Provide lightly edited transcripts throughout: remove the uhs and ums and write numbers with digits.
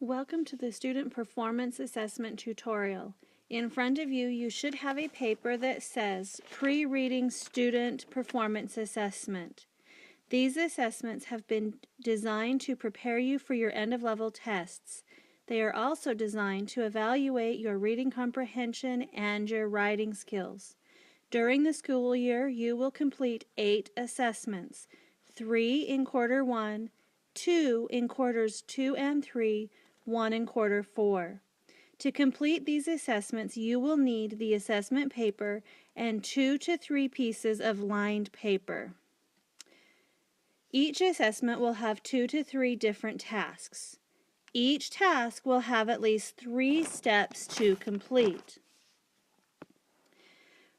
Welcome to the Student Performance Assessment tutorial. In front of you, you should have a paper that says Pre-Reading Student Performance Assessment. These assessments have been designed to prepare you for your end-of-level tests. They are also designed to evaluate your reading comprehension and your writing skills. During the school year, you will complete 8 assessments, 3 in quarter 1, 2 in quarters 2 and 3, 1 in quarter 4. To complete these assessments, you will need the assessment paper and 2 to 3 pieces of lined paper. Each assessment will have 2 to 3 different tasks. Each task will have at least 3 steps to complete.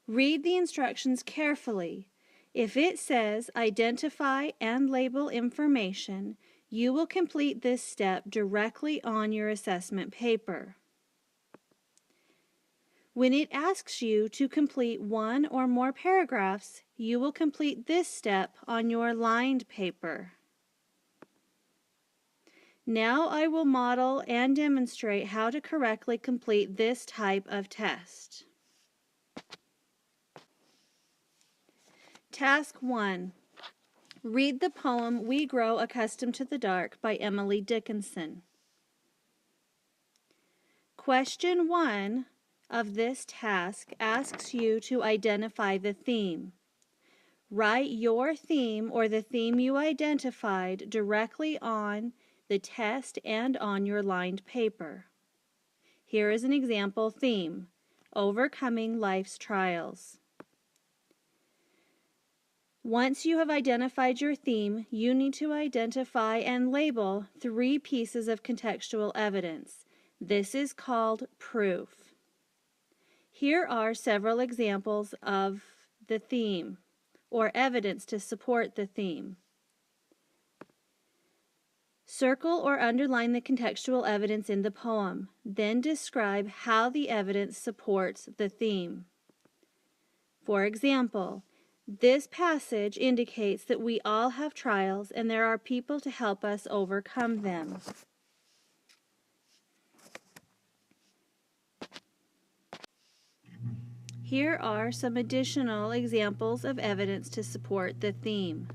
Read the instructions carefully. If it says identify and label information, you will complete this step directly on your assessment paper. When it asks you to complete 1 or more paragraphs, you will complete this step on your lined paper. Now I will model and demonstrate how to correctly complete this type of test. Task 1. Read the poem We Grow Accustomed to the Dark by Emily Dickinson. Question 1 of this task asks you to identify the theme. Write your theme or the theme you identified directly on the test and on your lined paper. Here is an example theme: Overcoming Life's Trials. Once you have identified your theme, you need to identify and label 3 pieces of contextual evidence. This is called proof. Here are several examples of the theme, or evidence to support the theme. Circle or underline the contextual evidence in the poem, then describe how the evidence supports the theme. For example, this passage indicates that we all have trials and there are people to help us overcome them. Here are some additional examples of evidence to support the theme.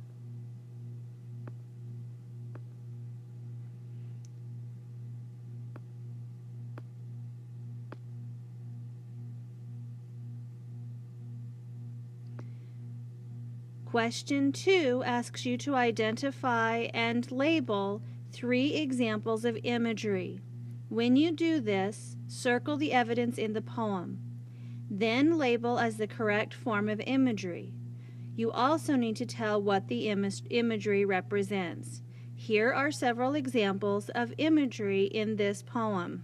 Question 2 asks you to identify and label 3 examples of imagery. When you do this, circle the evidence in the poem. Then label as the correct form of imagery. You also need to tell what the imagery represents. Here are several examples of imagery in this poem.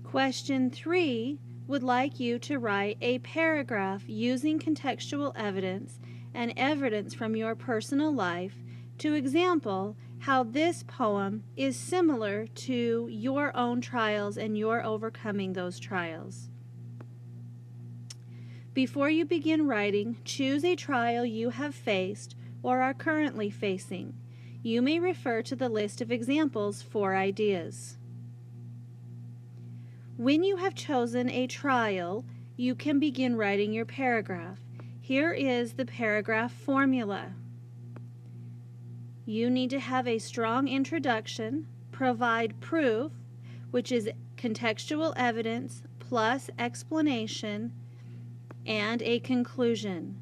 Question 3 would like you to write a paragraph using contextual evidence and evidence from your personal life to example how this poem is similar to your own trials and your overcoming those trials. Before you begin writing, choose a trial you have faced or are currently facing. You may refer to the list of examples for ideas. When you have chosen a trial, you can begin writing your paragraph. Here is the paragraph formula. You need to have a strong introduction, provide proof, which is contextual evidence plus explanation, and a conclusion.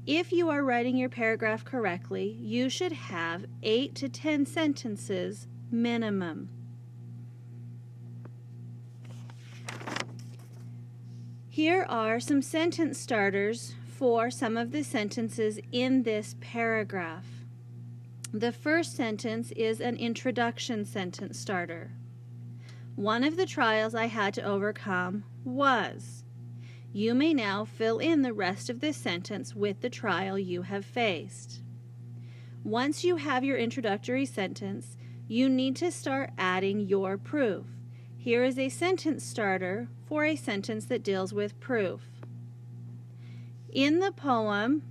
If you are writing your paragraph correctly, you should have 8 to 10 sentences minimum. Here are some sentence starters for some of the sentences in this paragraph. The first sentence is an introduction sentence starter. One of the trials I had to overcome was. You may now fill in the rest of this sentence with the trial you have faced. Once you have your introductory sentence, you need to start adding your proof. Here is a sentence starter for a sentence that deals with proof. In the poem,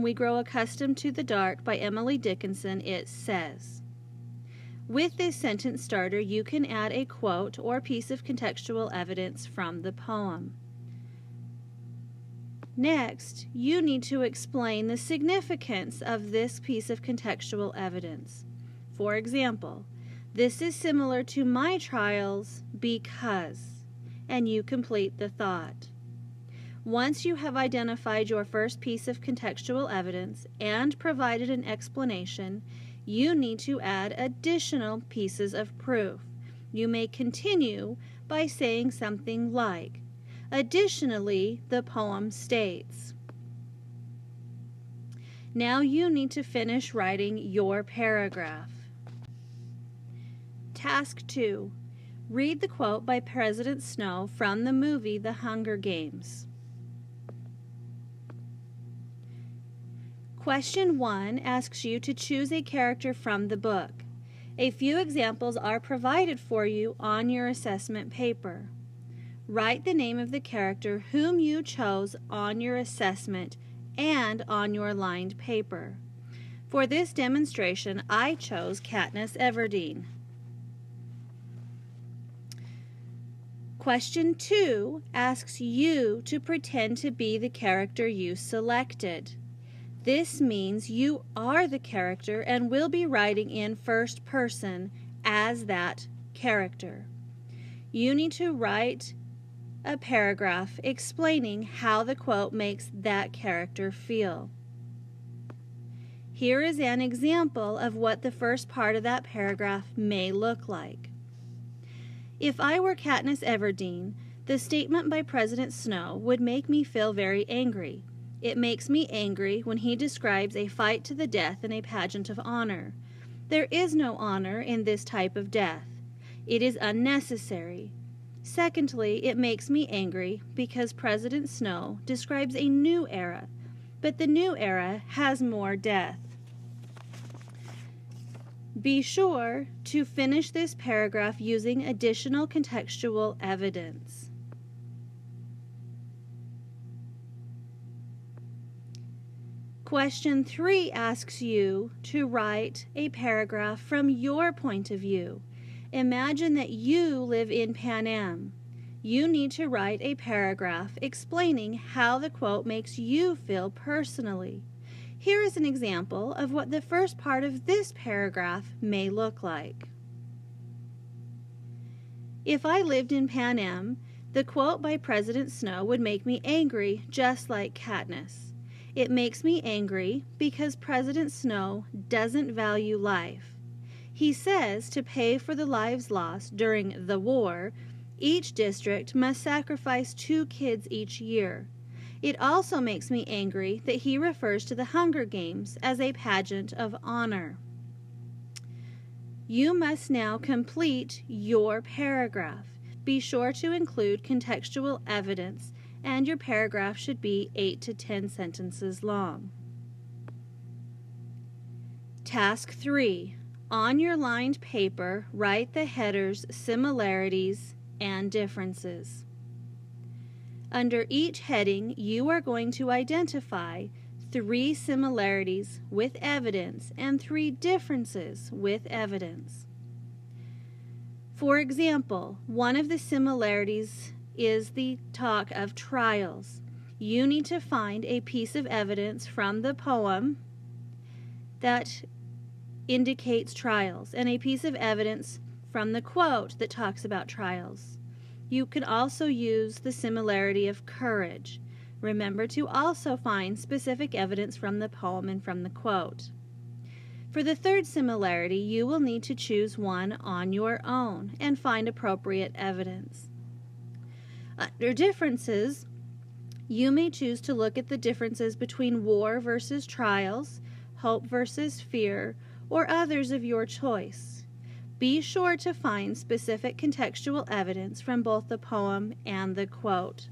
We Grow Accustomed to the Dark by Emily Dickinson, it says. With this sentence starter, you can add a quote or piece of contextual evidence from the poem. Next, you need to explain the significance of this piece of contextual evidence. For example, this is similar to my trials because, and you complete the thought. Once you have identified your first piece of contextual evidence and provided an explanation, you need to add additional pieces of proof. You may continue by saying something like, additionally, the poem states. Now you need to finish writing your paragraph. Task 2. Read the quote by President Snow from the movie The Hunger Games. Question 1 asks you to choose a character from the book. A few examples are provided for you on your assessment paper. Write the name of the character whom you chose on your assessment and on your lined paper. For this demonstration, I chose Katniss Everdeen. Question 2 asks you to pretend to be the character you selected. This means you are the character and will be writing in first person as that character. You need to write a paragraph explaining how the quote makes that character feel. Here is an example of what the first part of that paragraph may look like. If I were Katniss Everdeen, the statement by President Snow would make me feel very angry. It makes me angry when he describes a fight to the death in a pageant of honor. There is no honor in this type of death. It is unnecessary. Secondly, it makes me angry because President Snow describes a new era, but the new era has more death. Be sure to finish this paragraph using additional contextual evidence. Question 3 asks you to write a paragraph from your point of view. Imagine that you live in Pan Am. You need to write a paragraph explaining how the quote makes you feel personally. Here is an example of what the first part of this paragraph may look like. If I lived in Pan Am, the quote by President Snow would make me angry just like Katniss. It makes me angry because President Snow doesn't value life. He says to pay for the lives lost during the war, each district must sacrifice 2 kids each year. It also makes me angry that he refers to the Hunger Games as a pageant of honor. You must now complete your paragraph. Be sure to include contextual evidence, and your paragraph should be 8 to 10 sentences long. Task 3. On your lined paper, write the headers, similarities, and differences. Under each heading, you are going to identify 3 similarities with evidence and 3 differences with evidence. For example, one of the similarities is the talk of trials. You need to find a piece of evidence from the poem that indicates trials and a piece of evidence from the quote that talks about trials. You can also use the similarity of courage. Remember to also find specific evidence from the poem and from the quote. For the third similarity, you will need to choose one on your own and find appropriate evidence. Under differences, you may choose to look at the differences between war versus trials, hope versus fear, or others of your choice. Be sure to find specific contextual evidence from both the poem and the quote.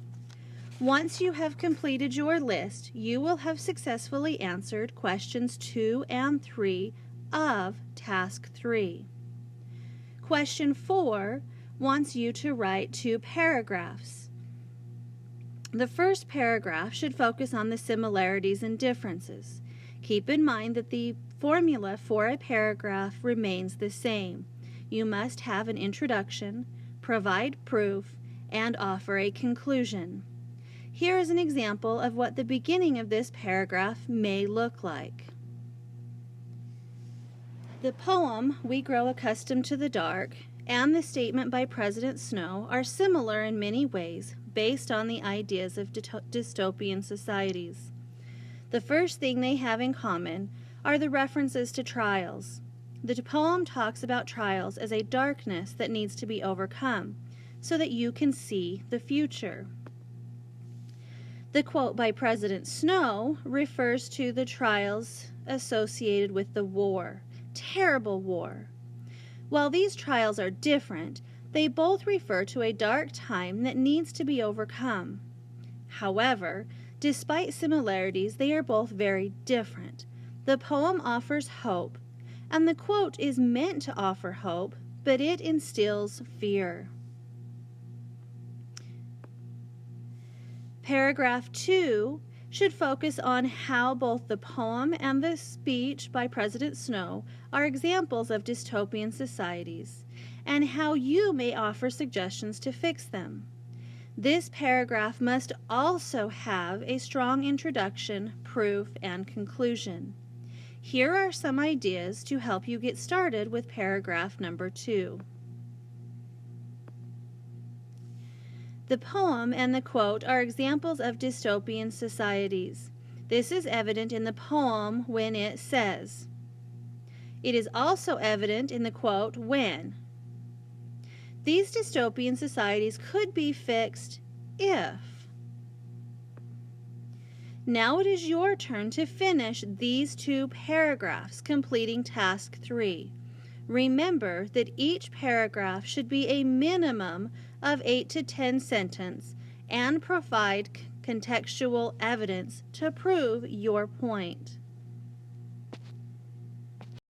Once you have completed your list, you will have successfully answered questions 2 and 3 of Task 3. Question 4 wants you to write 2 paragraphs. The first paragraph should focus on the similarities and differences. Keep in mind that the formula for a paragraph remains the same. You must have an introduction, provide proof, and offer a conclusion. Here is an example of what the beginning of this paragraph may look like. The poem, "We Grow Accustomed to the Dark," and the statement by President Snow are similar in many ways based on the ideas of dystopian societies. The first thing they have in common are the references to trials. The poem talks about trials as a darkness that needs to be overcome so that you can see the future. The quote by President Snow refers to the trials associated with the war, terrible war. While these trials are different, they both refer to a dark time that needs to be overcome. However, despite similarities, they are both very different. The poem offers hope, and the quote is meant to offer hope, but it instills fear. Paragraph 2 should focus on how both the poem and the speech by President Snow are examples of dystopian societies, and how you may offer suggestions to fix them. This paragraph must also have a strong introduction, proof, and conclusion. Here are some ideas to help you get started with paragraph number 2. The poem and the quote are examples of dystopian societies. This is evident in the poem when it says. It is also evident in the quote when. These dystopian societies could be fixed if. Now it is your turn to finish these 2 paragraphs, completing task 3. Remember that each paragraph should be a minimum of 8 to 10 sentences and provide contextual evidence to prove your point.